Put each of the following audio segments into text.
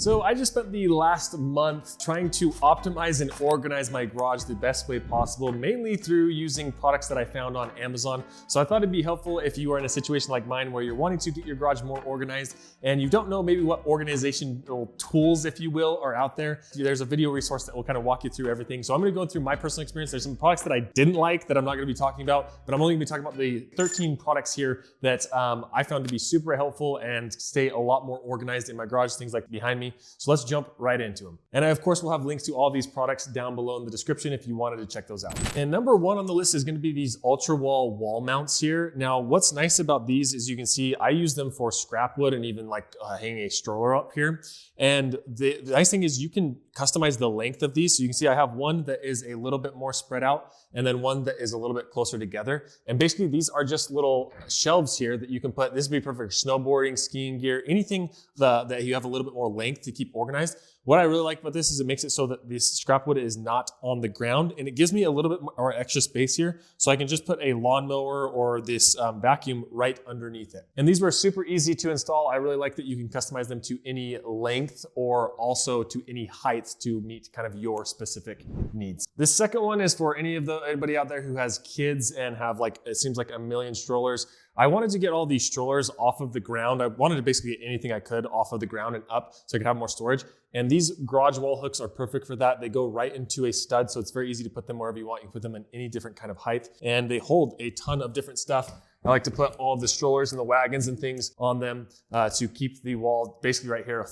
So I just spent the last month trying to optimize and organize my garage the best way possible, mainly through using products that I found on Amazon. So I thought it'd be helpful if you are in a situation like mine where you're wanting to get your garage more organized and you don't know maybe what organizational tools, if you will, are out there. There's a video resource that will kind of walk you through everything. So I'm gonna go through my personal experience. There's some products that I didn't like that I'm not gonna be talking about, but I'm only gonna be talking about the 13 products here that I found to be super helpful and stay a lot more organized in my garage, things like behind me. So let's jump right into them. And I, of course, will have links to all these products down below in the description if you wanted to check those out. And number one on the list is going to be these Ultrawall wall mounts here. Now, what's nice about these is you can see I use them for scrap wood and even like hanging a stroller up here. And the nice thing is you can customize the length of these. So you can see I have one that is a little bit more spread out and then one that is a little bit closer together. And basically these are just little shelves here that you can put. This would be perfect for snowboarding, skiing gear, anything that you have a little bit more length to keep organized. What I really like about this is it makes it so that this scrap wood is not on the ground, and it gives me a little bit more extra space here, so I can just put a lawnmower or this vacuum right underneath it. And these were super easy to install. I really like that you can customize them to any length or also to any height to meet kind of your specific needs. The second one is for anybody out there who has kids and have like, it seems like a million strollers. I wanted to get all these strollers off of the ground. I wanted to basically get anything I could off of the ground and up so I could have more storage. And these garage wall hooks are perfect for that. They go right into a stud, so it's very easy to put them wherever you want. You can put them in any different kind of height, and they hold a ton of different stuff. I like to put all of the strollers and the wagons and things on them to keep the wall basically right here,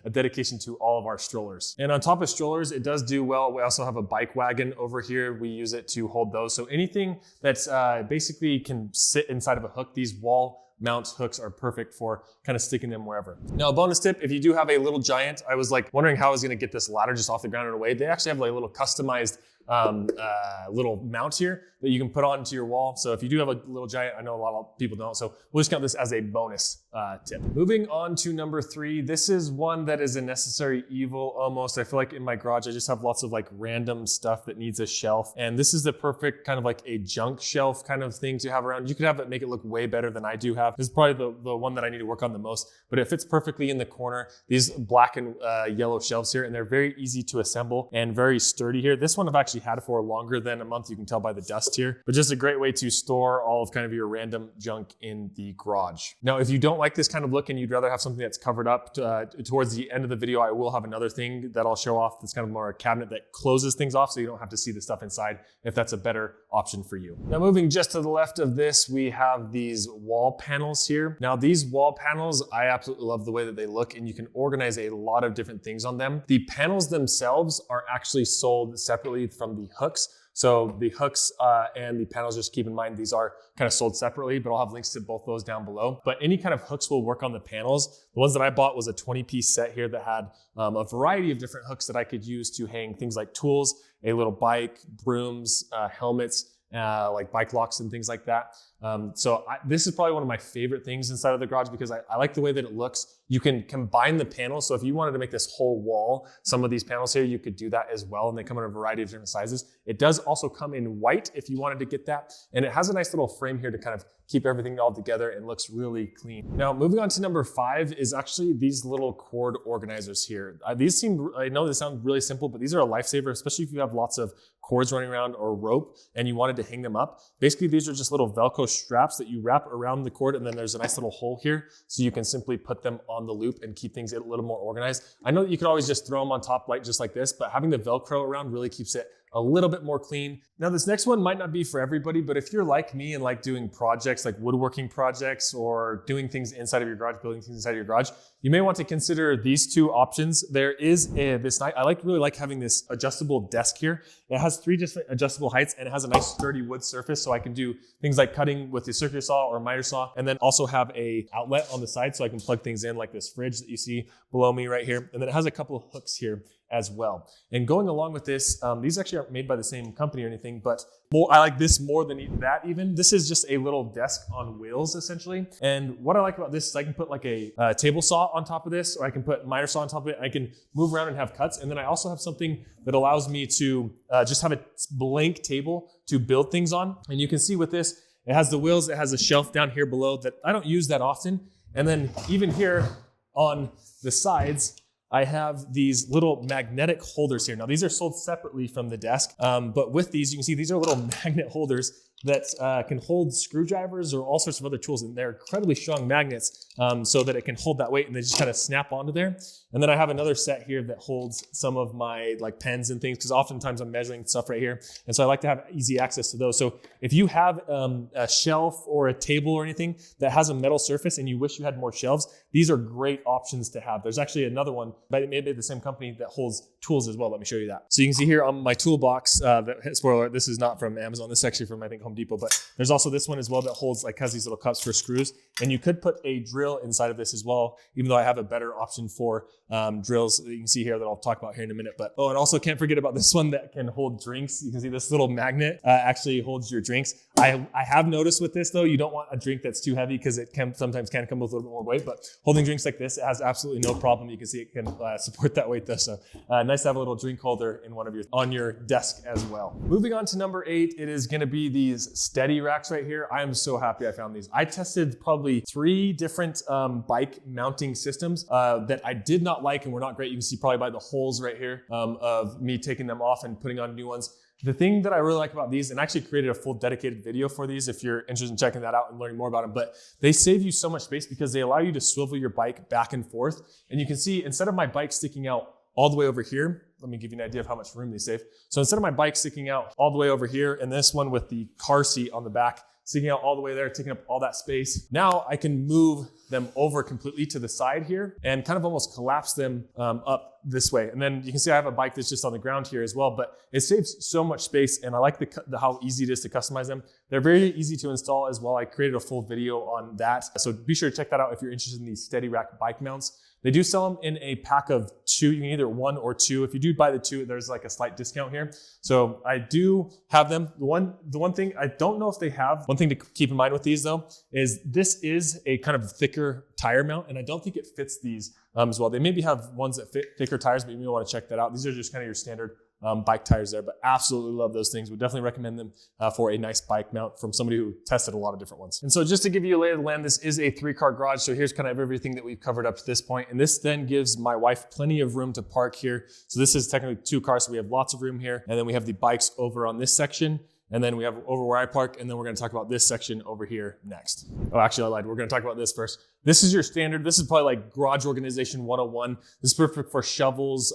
a dedication to all of our strollers. And on top of strollers, it does do well. We also have a bike wagon over here. We use it to hold those. So anything that's basically can sit inside of a hook, these wall mount hooks are perfect for kind of sticking them wherever. Now, a bonus tip, if you do have a little giant, I was like wondering how I was gonna get this ladder just off the ground and away. They actually have like a little customized little mount here that you can put onto your wall. So if you do have a little giant, I know a lot of people don't, so we'll just count this as a bonus tip. Moving on to number 3, this is one that is a necessary evil almost. I feel like in my garage, I just have lots of like random stuff that needs a shelf. And this is the perfect kind of like a junk shelf kind of thing to have around. You could have it make it look way better than I do have. This is probably the one that I need to work on the most, but it fits perfectly in the corner. These black and yellow shelves here, and they're very easy to assemble and very sturdy here. This one I've actually had for longer than a month. You can tell by the dust here, but just a great way to store all of kind of your random junk in the garage. Now, if you don't like this kind of look and you'd rather have something that's covered up towards the end of the video, I will have another thing that I'll show off that's kind of more a cabinet that closes things off so you don't have to see the stuff inside if that's a better option for you. Now, moving just to the left of this, we have these wall panels here. Now, these wall panels, I absolutely love the way that they look, and you can organize a lot of different things on them. The panels themselves are actually sold separately from the hooks. So the hooks and the panels, just keep in mind, these are kind of sold separately, but I'll have links to both those down below. But any kind of hooks will work on the panels. The ones that I bought was a 20-piece set here that had a variety of different hooks that I could use to hang things like tools, a little bike, brooms, helmets, like bike locks and things like that. This is probably one of my favorite things inside of the garage because I like the way that it looks. You can combine the panels. So if you wanted to make this whole wall, some of these panels here, you could do that as well. And they come in a variety of different sizes. It does also come in white if you wanted to get that. And it has a nice little frame here to kind of keep everything all together and looks really clean. Now, moving on to number 5 is actually these little cord organizers here. I know they sound really simple, but these are a lifesaver, especially if you have lots of cords running around or rope and you wanted to hang them up. Basically, these are just little Velcro straps that you wrap around the cord, and then there's a nice little hole here so you can simply put them on the loop and keep things a little more organized. I know that you could always just throw them on top just like this, but having the Velcro around really keeps it a little bit more clean. Now, this next one might not be for everybody, but if you're like me and like doing projects like woodworking projects or doing things inside of your garage, building things inside of your garage, you may want to consider these 2 options. There is I really like having this adjustable desk here. It has 3 different adjustable heights and it has a nice sturdy wood surface, so I can do things like cutting with a circular saw or a miter saw, and then also have a outlet on the side so I can plug things in like this fridge that you see below me right here. And then it has a couple of hooks here as well. And going along with this, these actually aren't made by the same company or anything, but I like this more than that even. This is just a little desk on wheels essentially. And what I like about this is I can put like a table saw on top of this, or I can put miter saw on top of it. I can move around and have cuts. And then I also have something that allows me to just have a blank table to build things on. And you can see with this, it has the wheels, it has a shelf down here below that I don't use that often. And then even here on the sides, I have these little magnetic holders here. Now these are sold separately from the desk, but with these, you can see these are little magnet holders that can hold screwdrivers or all sorts of other tools, and they're incredibly strong magnets so that it can hold that weight, and they just kind of snap onto there. And then I have another set here that holds some of my like pens and things, because oftentimes I'm measuring stuff right here, and so I like to have easy access to those. So if you have a shelf or a table or anything that has a metal surface and you wish you had more shelves, these are great options to have. There's actually another one, but maybe the same company, that holds tools as well. Let me show you that. So you can see here on my toolbox, spoiler, this is not from Amazon. This is actually from, I think, Home Depot, but there's also this one as well that holds, like, has these little cups for screws, and you could put a drill inside of this as well, even though I have a better option for drills that you can see here that I'll talk about here in a minute. But and also can't forget about this one that can hold drinks. You can see this little magnet actually holds your drinks. I have noticed with this though, you don't want a drink that's too heavy, because it can sometimes come with a little bit more weight, but holding drinks like this, it has absolutely no problem. You can see it can support that weight though. So nice to have a little drink holder in on your desk as well. Moving on to number 8, it is gonna be these steady racks right here. I am so happy I found these. I tested probably 3 different bike mounting systems that I did not like and were not great. You can see probably by the holes right here of me taking them off and putting on new ones. The thing that I really like about these, and I actually created a full dedicated video for these if you're interested in checking that out and learning more about them, but they save you so much space because they allow you to swivel your bike back and forth. And you can see, instead of my bike sticking out all the way over here, let me give you an idea of how much room they save. So instead of my bike sticking out all the way over here, and this one with the car seat on the back sticking out all the way there, taking up all that space, now I can move them over completely to the side here and kind of almost collapse them up this way. And then you can see I have a bike that's just on the ground here as well, but it saves so much space, and I like how easy it is to customize them. They're very easy to install as well. I created a full video on that, so be sure to check that out if you're interested in these steady rack bike mounts. They do sell them in a pack of 2. You can either 1 or 2. If you do buy the 2, there's like a slight discount here. So I do have them. The one thing, I don't know if they have, one thing to keep in mind with these though, is this is a kind of thicker tire mount, and I don't think it fits these as well. They maybe have ones that fit thicker tires, but you may want to check that out. These are just kind of your standard bike tires there, but absolutely love those things. Would definitely recommend them for a nice bike mount from somebody who tested a lot of different ones. And so just to give you a lay of the land, this is a 3-car garage. So here's kind of everything that we've covered up to this point. And this then gives my wife plenty of room to park here. So this is technically 2 cars. So we have lots of room here. And then we have the bikes over on this section. And then we have over where I park, and then we're gonna talk about this section over here next. Oh, actually I lied. We're gonna talk about this first. This is your standard. This is probably like garage organization 101. This is perfect for shovels,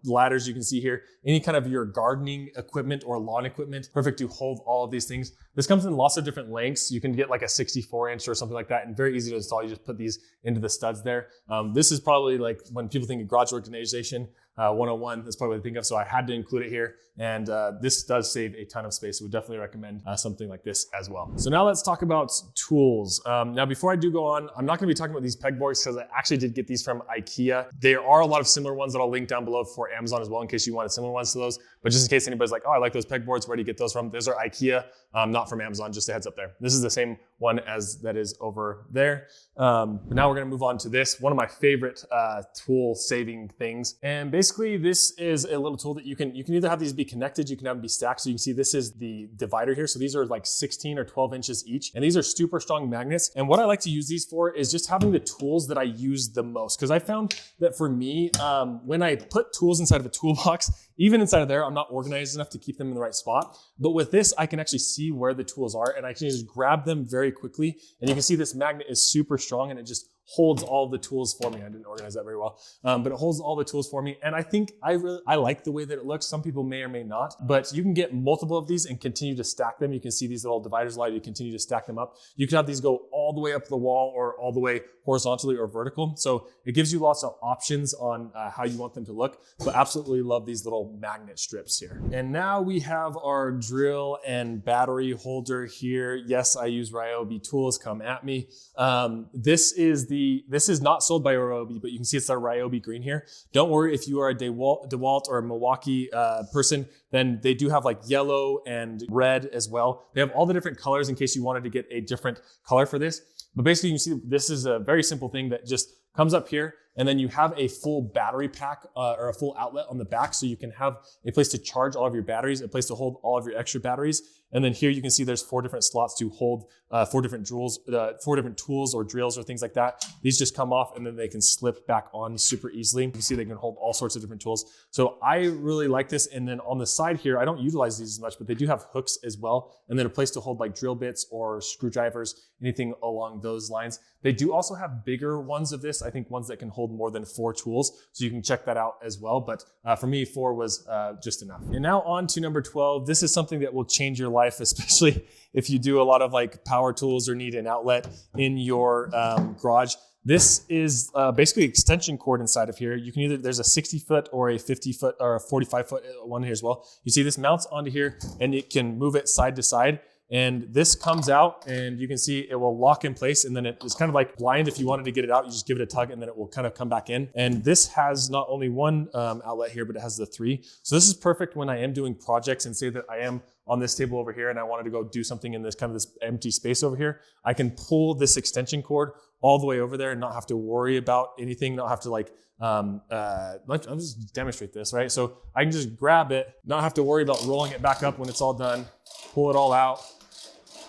ladders you can see here, any kind of your gardening equipment or lawn equipment, perfect to hold all of these things. This comes in lots of different lengths. You can get like a 64-inch or something like that, and very easy to install. You just put these into the studs there. This is probably like when people think of garage organization 101, that's probably what I think of, so I had to include it here. And this does save a ton of space, so we definitely recommend something like this as well. So now let's talk about tools. Now before I do go on, I'm not gonna be talking about these pegboards because I actually did get these from IKEA. There are a lot of similar ones that I'll link down below for Amazon as well in case you wanted similar ones to those. But just in case anybody's like, oh, I like those pegboards, where do you get those from? Those are IKEA, not from Amazon, just a heads up there. This is the same one as that is over there. But now we're gonna move on to this, one of my favorite tool saving things. And basically this is a little tool that you can either have these be connected, you can have them be stacked. So you can see this is the divider here. So these are like 16 or 12 inches each. And these are super strong magnets. And what I like to use these for is just having the tools that I use the most. Because I found that for me, when I put tools inside of a toolbox, even inside of there, I'm not organized enough to keep them in the right spot. But with this, I can actually see where the tools are, and I can just grab them very quickly. And you can see this magnet is super strong, and it just holds all the tools for me. I didn't organize that very well, but it holds all the tools for me. And I think I like the way that it looks. Some people may or may not, but you can get multiple of these and continue to stack them. You can see these little dividers allow you to continue to stack them up. You can have these go all the way up the wall or all the way horizontally or vertical. So it gives you lots of options on how you want them to look, but absolutely love these little magnet strips here. And now we have our drill and battery holder here. Yes, I use Ryobi tools, come at me. This is not sold by Ryobi, but you can see it's our Ryobi green here. Don't worry if you are a DeWalt or a Milwaukee person, then they do have like yellow and red as well. They have all the different colors in case you wanted to get a different color for this. But basically you can see this is a very simple thing that just comes up here, and then you have a full battery pack or a full outlet on the back, so you can have a place to charge all of your batteries, a place to hold all of your extra batteries. And then here you can see there's 4 different slots to hold 4 different tools or drills or things like that. These just come off and then they can slip back on super easily. You can see they can hold all sorts of different tools. So I really like this. And then on the side here, I don't utilize these as much, but they do have hooks as well. And then a place to hold like drill bits or screwdrivers, anything along those lines. They do also have bigger ones of this. I think ones that can hold more than 4 tools. So you can check that out as well. But for me, 4 was just enough. And now on to number 12. This is something that will change your life, especially if you do a lot of like power tools or need an outlet in your garage. This is basically extension cord inside of here. You can either, there's a 60-foot or a 50-foot or a 45-foot one here as well. You see this mounts onto here and it can move it side to side. And this comes out and you can see it will lock in place, and then it's kind of like blind. If you wanted to get it out, you just give it a tug and then it will kind of come back in. And this has not only one outlet here, but it has the 3. So this is perfect when I am doing projects and say that I am on this table over here and I wanted to go do something in this kind of this empty space over here. I can pull this extension cord all the way over there and not have to worry about anything, not have to like, I'll just demonstrate this, right? So I can just grab it, not have to worry about rolling it back up when it's all done, pull it all out.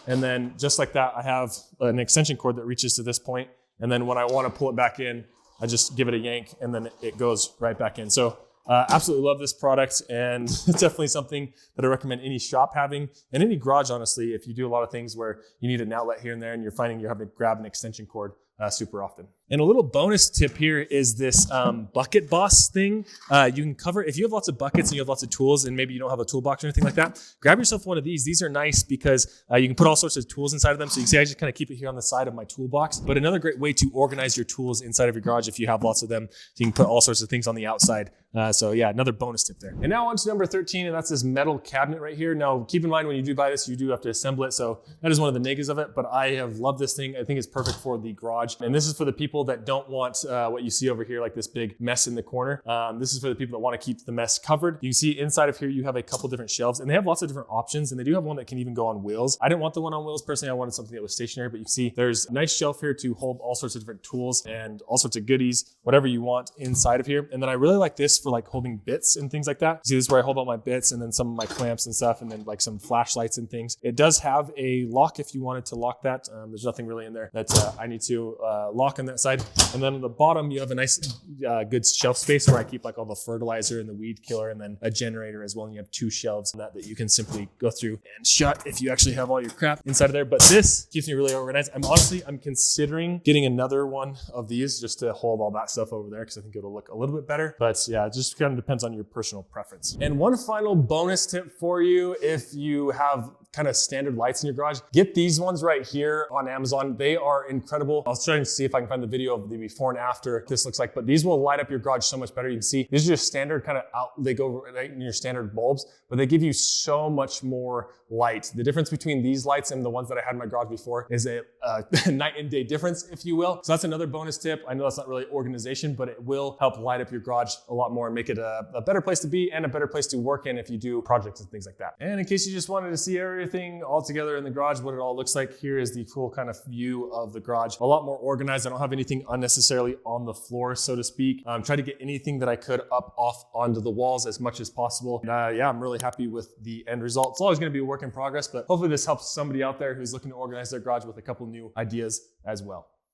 And then just like that, I have an extension cord that reaches to this point. And then when I want to pull it back in, I just give it a yank and then it goes right back in. So absolutely love this product, and it's definitely something that I recommend any shop having, and any garage, honestly, if you do a lot of things where you need an outlet here and there and you're finding you're having to grab an extension cord super often. And a little bonus tip here is this bucket boss thing. You can cover, if you have lots of buckets and you have lots of tools and maybe you don't have a toolbox or anything like that, grab yourself one of these. These are nice because you can put all sorts of tools inside of them. So you can see I just kind of keep it here on the side of my toolbox. But another great way to organize your tools inside of your garage, if you have lots of them, you can put all sorts of things on the outside. So yeah, another bonus tip there. And now on to number 13, and that's this metal cabinet right here. Now keep in mind when you do buy this, you do have to assemble it. So that is one of the negatives of it, but I have loved this thing. I think it's perfect for the garage. And this is for the people that don't want what you see over here, like this big mess in the corner. This is for the people that want to keep the mess covered. You can see inside of here, you have a couple different shelves, and they have lots of different options, and they do have one that can even go on wheels. I didn't want the one on wheels personally. I wanted something that was stationary, but you can see there's a nice shelf here to hold all sorts of different tools and all sorts of goodies, whatever you want inside of here. And then I really like this for like holding bits and things like that. See, this is where I hold all my bits and then some of my clamps and stuff, and then like some flashlights and things. It does have a lock if you wanted to lock that. There's nothing really in there that I need to lock on that side. And then on the bottom, you have a nice good shelf space where I keep like all the fertilizer and the weed killer, and then a generator as well. And you have 2 shelves that you can simply go through and shut if you actually have all your crap inside of there. But this keeps me really organized. I'm considering getting another one of these just to hold all that stuff over there, because I think it'll look a little bit better. But yeah, it just kind of depends on your personal preference. And one final bonus tip for you, if you have kind of standard lights in your garage, get these ones right here on Amazon. They are incredible. I'll try and see if I can find the video of the before and after this looks like, but these will light up your garage so much better. You can see these are just standard kind of out, they go right in your standard bulbs, but they give you so much more light. The difference between these lights and the ones that I had in my garage before is a night and day difference, if you will. So that's another bonus tip. I know that's not really organization, but it will help light up your garage a lot more and make it a better place to be and a better place to work in if you do projects and things like that. And in case you just wanted to see everything all together in the garage, what it all looks like, here is the full kind of view of the garage. A lot more organized. I don't have anything unnecessarily on the floor, so to speak. Try to get anything that I could up off onto the walls as much as possible. And, yeah, I'm really happy with the end result. It's always going to be a work in progress, but hopefully this helps somebody out there who's looking to organize their garage with a couple new ideas as well.